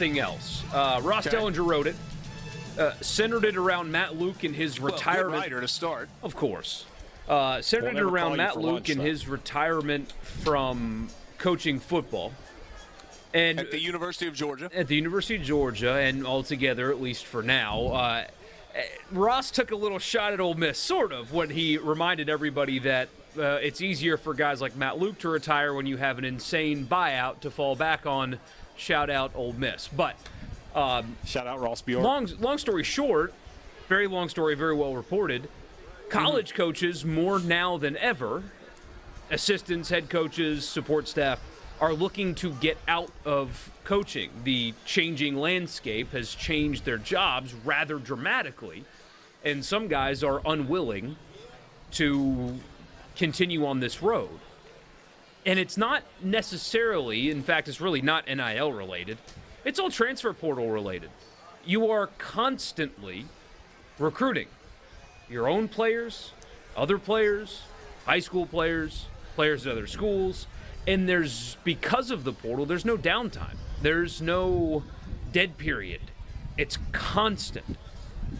nothing else. Ross Dellinger wrote it, centered it around Matt Luke and his retirement. Good writer to start. Of course. Centered it around Matt Luke and his retirement from coaching football. And at the University of Georgia. At the University of Georgia, and altogether, at least for now. Ross took a little shot at Ole Miss, sort of, when he reminded everybody that it's easier for guys like Matt Luke to retire when you have an insane buyout to fall back on. Shout out Ole Miss. But shout out Ross Bjork. Long story short, very long story, very well reported. College coaches, more now than ever, assistants, head coaches, support staff, are looking to get out of coaching. The changing landscape has changed their jobs rather dramatically, and some guys are unwilling to continue on this road. And it's not necessarily, in fact, it's really not NIL related. It's all transfer portal related. You are constantly recruiting your own players, other players, high school players, players at other schools. And because of the portal, there's no downtime. There's no dead period. It's constant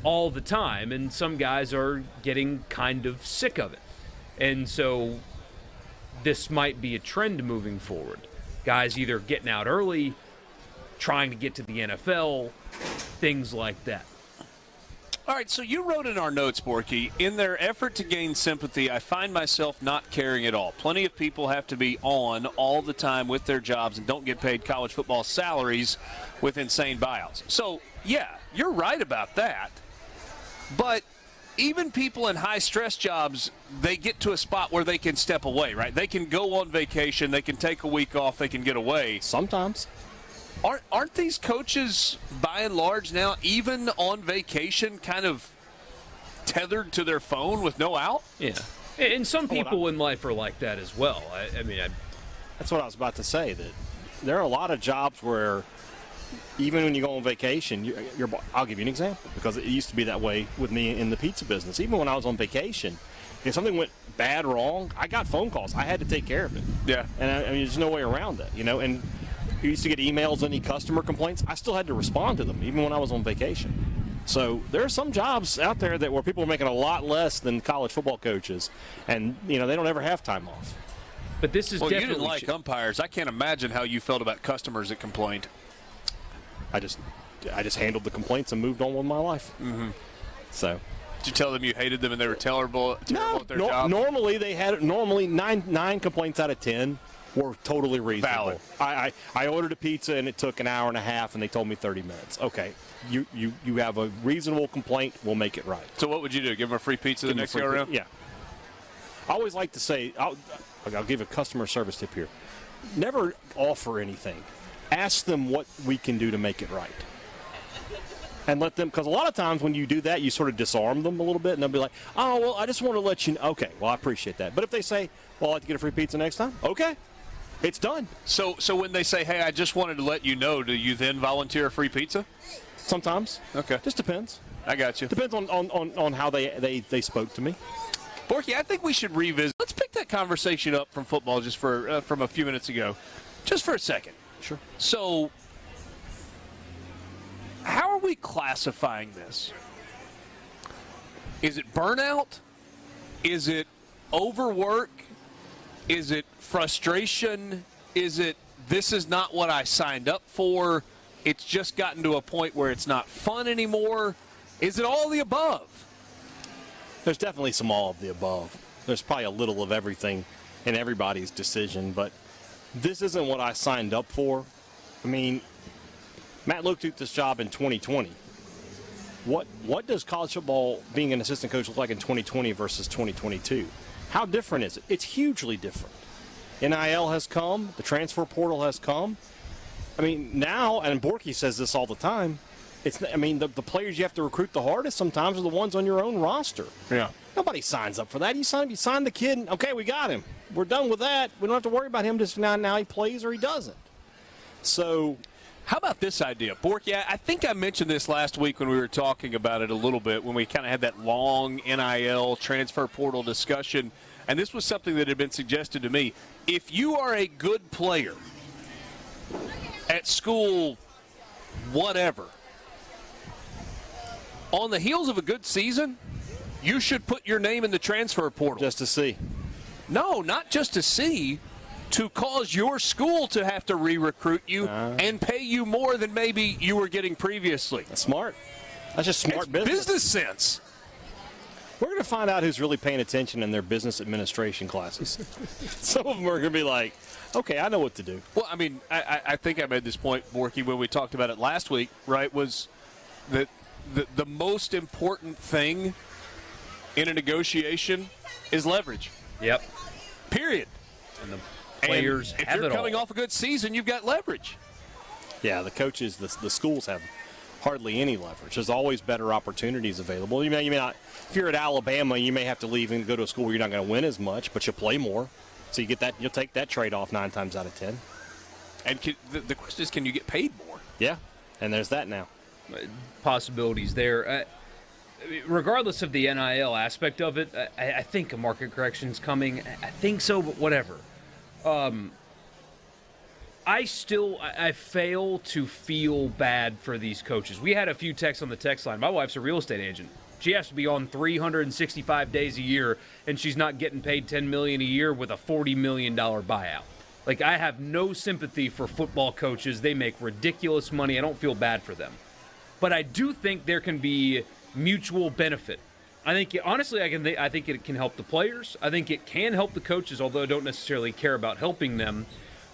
all the time, and some guys are getting kind of sick of it. And so this might be a trend moving forward. Guys either getting out early, trying to get to the NFL, things like that. All right, so you wrote in our notes, Borky, in their effort to gain sympathy, I find myself not caring at all. Plenty of people have to be on all the time with their jobs and don't get paid college football salaries with insane buyouts. So, yeah, you're right about that. But even people in high-stress jobs, they get to a spot where they can step away, right? They can go on vacation, they can take a week off, they can get away. Sometimes. Aren't these coaches, by and large now, even on vacation, kind of tethered to their phone with no out? Yeah. And some people in life are like that as well. That's what I was about to say, that there are a lot of jobs where even when you go on vacation, I'll give you an example, because it used to be that way with me in the pizza business. Even when I was on vacation, if something went bad, wrong, I got phone calls. I had to take care of it. Yeah. And there's no way around that, and you used to get emails, any customer complaints. I still had to respond to them, even when I was on vacation. So there are some jobs out there where people are making a lot less than college football coaches, and they don't ever have time off. But this is definitely. You didn't like umpires. I can't imagine how you felt about customers that complained. I just handled the complaints and moved on with my life. Mm-hmm. So. Did you tell them you hated them and they were terrible at their job? Normally nine complaints out of 10. Were totally reasonable. Valid. I ordered a pizza and it took an hour and a half and they told me 30 minutes. Okay, you have a reasonable complaint, we'll make it right. So what would you do? Give them a free pizza the next go around? Yeah. I always like to say, I'll give a customer service tip here. Never offer anything. Ask them what we can do to make it right. And let them, because a lot of times when you do that, you sort of disarm them a little bit and they'll be like, oh, well, I just want to let you know. Okay, well, I appreciate that. But if they say, well, I'd like to get a free pizza next time, okay. It's done. So when they say, hey, I just wanted to let you know, do you then volunteer a free pizza? Sometimes. Okay. Just depends. I got you. Depends on how they spoke to me. Borky, I think we should revisit. Let's pick that conversation up from football just from a few minutes ago. Just for a second. Sure. So how are we classifying this? Is it burnout? Is it overwork? Is it frustration? Is it, this is not what I signed up for? It's just gotten to a point where it's not fun anymore? Is it all the above? There's definitely some all of the above. There's probably a little of everything in everybody's decision, but this isn't what I signed up for. I mean, Matt Luke took this job in 2020. What does college football, being an assistant coach, look like in 2020 versus 2022? How different is it? It's hugely different. NIL has come. The transfer portal has come. I mean, now, and Borky says this all the time, the players you have to recruit the hardest sometimes are the ones on your own roster. Yeah. Nobody signs up for that. You sign the kid, and, okay, we got him. We're done with that. We don't have to worry about him just now he plays or he doesn't. So how about this idea? Borky, I think I mentioned this last week when we were talking about it a little bit, when we kind of had that long NIL transfer portal discussion, and this was something that had been suggested to me. If you are a good player at school whatever. On the heels of a good season, you should put your name in the transfer portal. Just to see. No, not just to see, to cause your school to have to re-recruit you and pay you more than maybe you were getting previously. That's smart. That's just smart It's business. business sense. We're going to find out who's really paying attention in their business administration classes. Some of them are going to be like, okay, I know what to do. Well, I mean, I think I made this point, Borky, when we talked about it last week, right, was that the most important thing in a negotiation is leverage. Yep. Period. And the players and if have you're it coming all. off a good season, you've got leverage. Yeah, the coaches, the schools have hardly any leverage. There's always better opportunities available. You may not. If you're at Alabama, you may have to leave and go to a school where you're not going to win as much, but you'll play more. So you get that. You'll take that trade-off 9 times out of 10. And the question is, can you get paid more? Yeah, and there's that now. Possibilities there. Regardless of the NIL aspect of it, I think a market correction's coming. I think so, but whatever. I fail to feel bad for these coaches. We had a few texts on the text line. My wife's a real estate agent. She has to be on 365 days a year, and she's not getting paid $10 million a year with a $40 million buyout. Like, I have no sympathy for football coaches. They make ridiculous money. I don't feel bad for them. But I do think there can be mutual benefit. I think, honestly, I think it can help the players. I think it can help the coaches, although I don't necessarily care about helping them.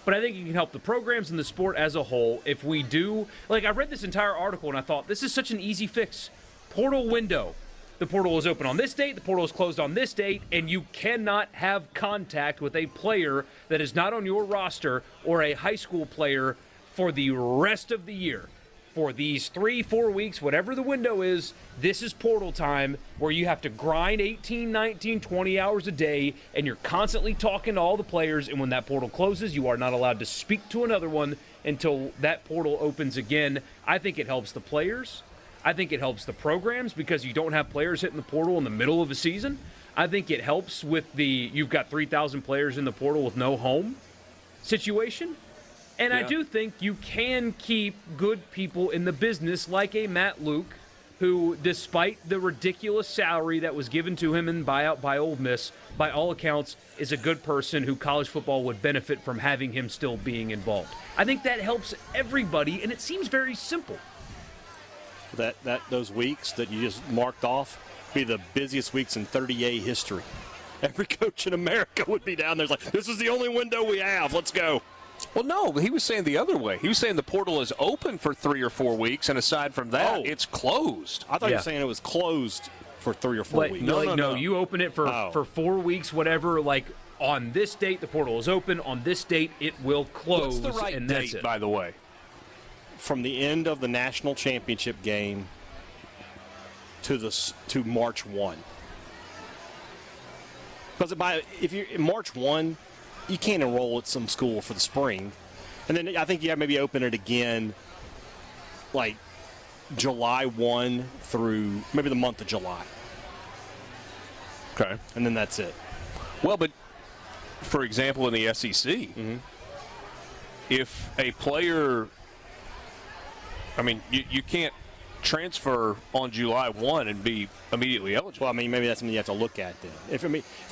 But I think it can help the programs and the sport as a whole if we do. Like, I read this entire article, and I thought, this is such an easy fix. Portal window. The portal is open on this date, the portal is closed on this date, and you cannot have contact with a player that is not on your roster or a high school player for the rest of the year. For these 3-4 weeks, whatever the window is, this is portal time where you have to grind 18, 19, 20 hours a day, and you're constantly talking to all the players, and when that portal closes, you are not allowed to speak to another one until that portal opens again. I think it helps the players. I think it helps the programs because you don't have players hitting the portal in the middle of a season. I think it helps with you've got 3,000 players in the portal with no home situation. And I do think you can keep good people in the business like a Matt Luke, who, despite the ridiculous salary that was given to him in buyout by Ole Miss, by all accounts, is a good person who college football would benefit from having him still being involved. I think that helps everybody, and it seems very simple. Those weeks that you just marked off be the busiest weeks in 30A history. Every coach in America would be down there like, this is the only window we have. Let's go. Well, no, he was saying the other way. He was saying the portal is open for 3 or 4 weeks, and aside from that, it's closed. I thought you were saying it was closed for 3 or 4 weeks. No. You open it for 4 weeks, whatever. Like, on this date, the portal is open. On this date, it will close. What's the right date, by the way? From the end of the national championship game to March 1. Because if you're in March 1, you can't enroll at some school for the spring. And then I think you have maybe open it again like July 1 through maybe the month of July. Okay. And then that's it. Well, but for example, in the SEC, if a player, I mean, you can't transfer on July 1 and be immediately eligible. Well, I mean, maybe that's something you have to look at then. If you're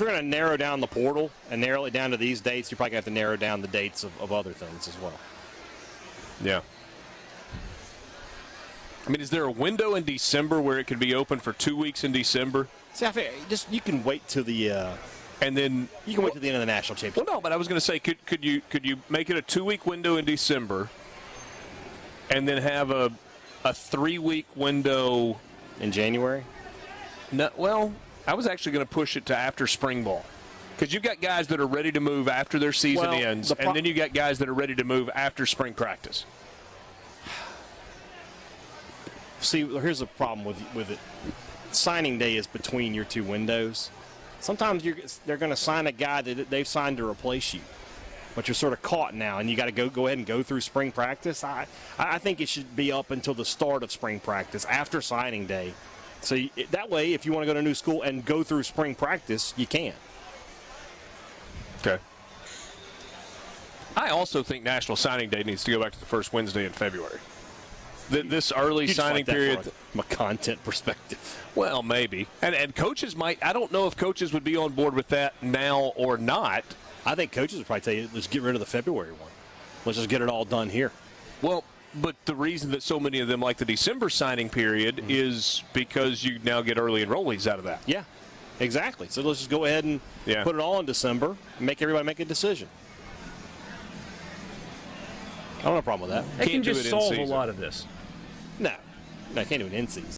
going to narrow down the portal and narrow it down to these dates, you're probably going to have to narrow down the dates of other things as well. Yeah. I mean, is there a window in December where it could be open for 2 weeks in December? See, I think you can wait till the and then you can wait till the end of the national championship. Well, no, but I was going to say, could you make it a 2-week window in December, and then have a 3-week window in January? No, well, I was actually going to push it to after spring ball, because you've got guys that are ready to move after their season ends, and then you got guys that are ready to move after spring practice. See, here's the problem with it. Signing day is between your two windows. Sometimes they're going to sign a guy that they've signed to replace you, but you're sort of caught now, and you got to go ahead and go through spring practice. I think it should be up until the start of spring practice, after signing day. So that way, if you want to go to a new school and go through spring practice, you can. Okay. I also think National Signing Day needs to go back to the first Wednesday in February. this early You just signing like that period. from a content perspective. Well, maybe. And coaches might. I don't know if coaches would be on board with that now or not. I think coaches would probably tell you, let's get rid of the February one. Let's just get it all done here. Well, but the reason that so many of them like the December signing period is because you now get early enrollees out of that. Yeah, exactly. So let's just go ahead and put it all in December and make everybody make a decision. I don't have a problem with that. They can Can't do just it in solve a season. lot of this. No, I can't do it in season.